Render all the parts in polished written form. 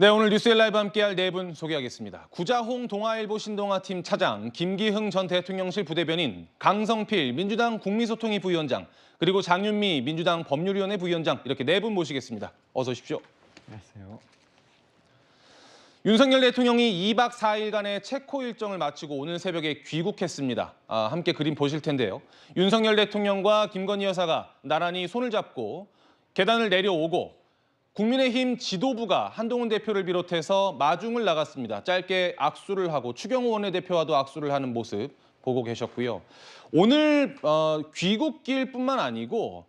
네, 오늘 뉴스엘 라이브 함께할 네 분 소개하겠습니다. 구자홍 동아일보 신동아팀 차장, 김기흥 전 대통령실 부대변인, 강성필 민주당 국민소통위 부위원장, 그리고 장윤미 민주당 법률위원회 부위원장 이렇게 네 분 모시겠습니다. 어서 오십시오. 안녕하세요. 윤석열 대통령이 2박 4일간의 체코 일정을 마치고 오늘 새벽에 귀국했습니다. 함께 그림 보실 텐데요. 윤석열 대통령과 김건희 여사가 나란히 손을 잡고 계단을 내려오고 국민의힘 지도부가 한동훈 대표를 비롯해서 마중을 나갔습니다. 짧게 악수를 하고 추경호 원내대표와도 악수를 하는 모습 보고 계셨고요. 오늘 귀국길뿐만 아니고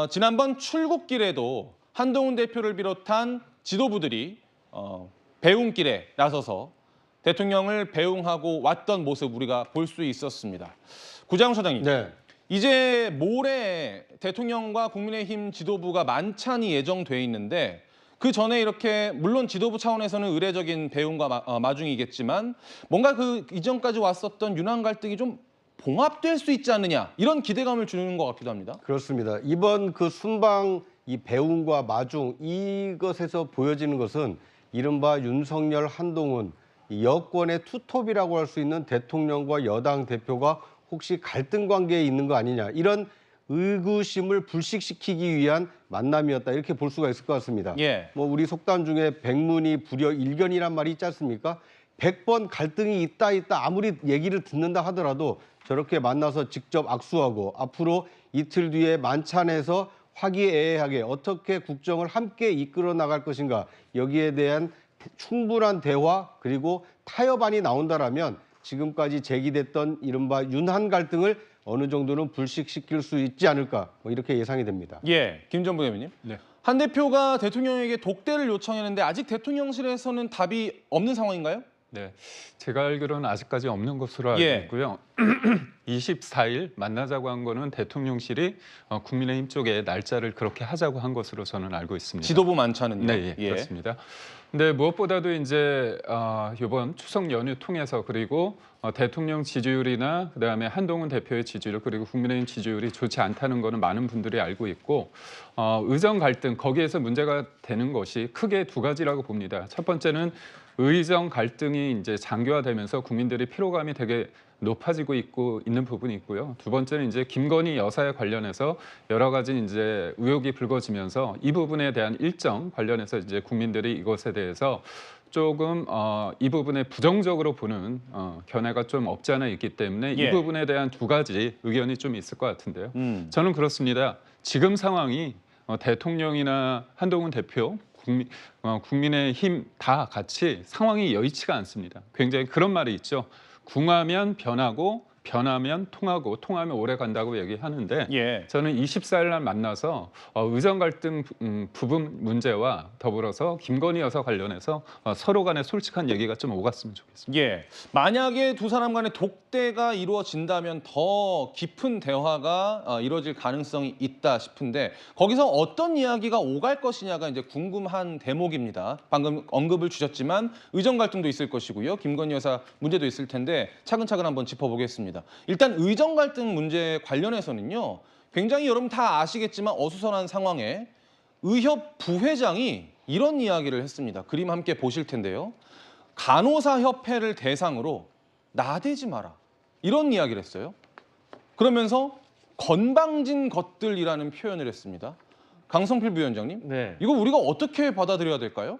지난번 출국길에도 한동훈 대표를 비롯한 지도부들이 배웅길에 나서서 대통령을 배웅하고 왔던 모습 우리가 볼 수 있었습니다. 구자홍 차장님. 네. 이제 모레 대통령과 국민의힘 지도부가 만찬이 예정돼 있는데 그 전에 이렇게 물론 지도부 차원에서는 의례적인 배웅과 마중이겠지만 뭔가 그 이전까지 왔었던 윤한 갈등이 좀 봉합될 수 있지 않느냐 이런 기대감을 주는 것 같기도 합니다. 그렇습니다. 이번 그 순방 이 배웅과 마중 이것에서 보여지는 것은 이른바 윤석열, 한동훈 이 여권의 투톱이라고 할 수 있는 대통령과 여당 대표가 혹시 갈등 관계에 있는 거 아니냐 이런 의구심을 불식시키기 위한 만남이었다 이렇게 볼 수가 있을 것 같습니다. 예. 뭐 우리 속담 중에 백문이 불여 일견이란 말이 있지 않습니까? 100번 갈등이 있다 아무리 얘기를 듣는다 하더라도 저렇게 만나서 직접 악수하고 앞으로 이틀 뒤에 만찬에서 화기애애하게 어떻게 국정을 함께 이끌어 나갈 것인가 여기에 대한 충분한 대화 그리고 타협안이 나온다라면 지금까지 제기됐던 이른바 윤한 갈등을 어느 정도는 불식시킬 수 있지 않을까 뭐 이렇게 예상이 됩니다. 예, 김 전 부대변인. 네. 한 대표가 대통령에게 독대를 요청했는데 아직 대통령실에서는 답이 없는 상황인가요? 네, 제가 알기로는 아직까지 없는 것으로 알고 예. 있고요. 24일 만나자고 한 거는 대통령실이 국민의힘 쪽에 날짜를 그렇게 하자고 한 것으로 저는 알고 있습니다. 지도부 만찬은요? 네, 예, 그렇습니다. 근데 무엇보다도 이제 이번 추석 연휴 통해서 그리고 대통령 지지율이나 그다음에 한동훈 대표의 지지율 그리고 국민의힘 지지율이 좋지 않다는 거는 많은 분들이 알고 있고 의정 갈등 거기에서 문제가 되는 것이 크게 두 가지라고 봅니다. 첫 번째는 의정 갈등이 이제 장기화되면서 국민들의 피로감이 되게 높아지고 있는 부분이 있고요. 두 번째는 이제 김건희 여사에 관련해서 여러 가지 이제 의혹이 불거지면서 이 부분에 대한 일정 관련해서 이제 국민들이 이것에 대해서 조금 이 부분에 부정적으로 보는 견해가 좀 없지 않아 있기 때문에 예. 이 부분에 대한 두 가지 의견이 좀 있을 것 같은데요. 저는 그렇습니다. 지금 상황이 대통령이나 한동훈 대표 국민의힘 다 같이 상황이 여의치가 않습니다. 굉장히 그런 말이 있죠. 궁하면 변하고 변하면 통하고 통하면 오래 간다고 얘기하는데 예. 저는 24일 날 만나서 의정 갈등 부분 문제와 더불어서 김건희 여사 관련해서 서로 간에 솔직한 얘기가 좀 오갔으면 좋겠습니다. 예. 만약에 두 사람 간의 독대가 이루어진다면 더 깊은 대화가 이루어질 가능성이 있다 싶은데 거기서 어떤 이야기가 오갈 것이냐가 이제 궁금한 대목입니다. 방금 언급을 주셨지만 의정 갈등도 있을 것이고요. 김건희 여사 문제도 있을 텐데 차근차근 한번 짚어보겠습니다. 일단 의정 갈등 문제 관련해서는요. 굉장히 여러분 다 아시겠지만 어수선한 상황에 의협 부회장이 이런 이야기를 했습니다. 그림 함께 보실 텐데요. 간호사협회를 대상으로 나대지 마라. 이런 이야기를 했어요. 그러면서 건방진 것들이라는 표현을 했습니다. 강성필 부위원장님, 네. 이거 우리가 어떻게 받아들여야 될까요?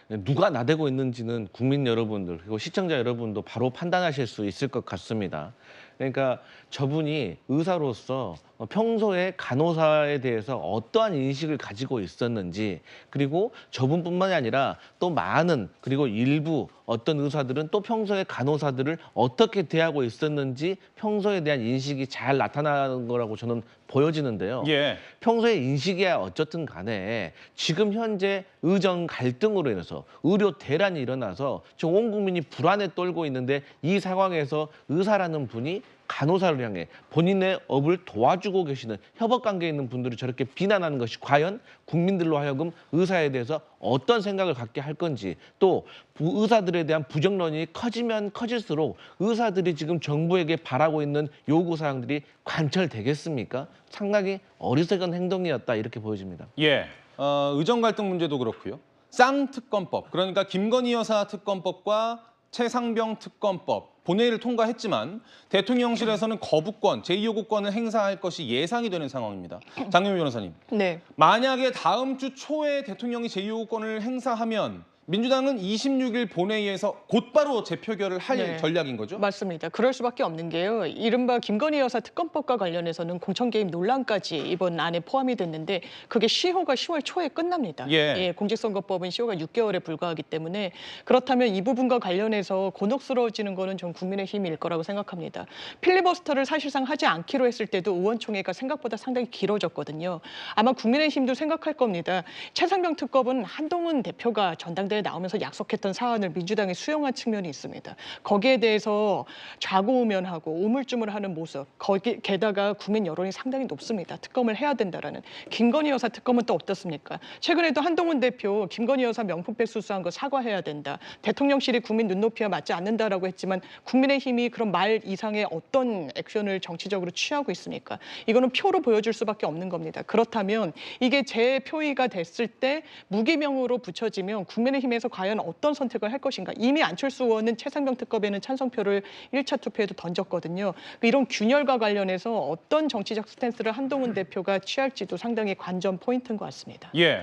누가 나대고 있는지는 국민 여러분들 그리고 시청자 여러분도 바로 판단하실 수 있을 것 같습니다. 그러니까 저분이 의사로서 평소에 간호사에 대해서 어떠한 인식을 가지고 있었는지 그리고 저분뿐만이 아니라 또 많은 그리고 일부 어떤 의사들은 또 평소에 간호사들을 어떻게 대하고 있었는지 평소에 대한 인식이 잘 나타나는 거라고 저는 보여지는데요. 예. 평소에 인식이야 어쨌든 간에 지금 현재 의정 갈등으로 인해서 의료 대란이 일어나서 지금 온 국민이 불안에 떨고 있는데 이 상황에서 의사라는 분이 간호사를 향해 본인의 업을 도와주고 계시는 협업 관계에 있는 분들을 저렇게 비난하는 것이 과연 국민들로 하여금 의사에 대해서 어떤 생각을 갖게 할 건지 또 의사들에 대한 부정론이 커지면 커질수록 의사들이 지금 정부에게 바라고 있는 요구사항들이 관철되겠습니까? 상당히 어리석은 행동이었다 이렇게 보여집니다. 예. 의정 갈등 문제도 그렇고요. 쌍특검법, 그러니까 김건희 여사 특검법과 최상병 특검법 본회의를 통과했지만 대통령실에서는 거부권, 제2요구권을 행사할 것이 예상이 되는 상황입니다. 장경미 변호사님, 네. 만약에 다음 주 초에 대통령이 제2요구권을 행사하면 민주당은 26일 본회의에서 곧바로 재표결을 할 네. 전략인 거죠? 맞습니다. 그럴 수밖에 없는 게요. 이른바 김건희 여사 특검법과 관련해서는 공천 개입 논란까지 이번 안에 포함이 됐는데 그게 시효가 10월 초에 끝납니다. 예. 공직선거법은 시효가 6개월에 불과하기 때문에 그렇다면 이 부분과 관련해서 곤혹스러워지는 거는 전 국민의힘일 거라고 생각합니다. 필리버스터를 사실상 하지 않기로 했을 때도 의원총회가 생각보다 상당히 길어졌거든요. 아마 국민의힘도 생각할 겁니다. 최상병 특검은 한동훈 대표가 전당대회에 나오면서 약속했던 사안을 민주당이 수용한 측면이 있습니다. 거기에 대해서 좌고우면하고 우물쭈물하는 모습, 게다가 국민 여론이 상당히 높습니다. 특검을 해야 된다라는. 김건희 여사 특검은 또 어떻습니까? 최근에도 한동훈 대표 김건희 여사 명품백 수수한 거 사과해야 된다. 대통령실이 국민 눈높이와 맞지 않는다라고 했지만 국민의힘이 그런 말 이상의 어떤 액션을 정치적으로 취하고 있습니까? 이거는 표로 보여줄 수밖에 없는 겁니다. 그렇다면 이게 재표의가 됐을 때 무기명으로 붙여지면 국민의힘에서 과연 어떤 선택을 할 것인가. 이미 안철수 의원은 최상병 특검에는 찬성표를 1차 투표에도 던졌거든요. 이런 균열과 관련해서 어떤 정치적 스탠스를 한동훈 대표가 취할지도 상당히 관전 포인트인 것 같습니다. 예.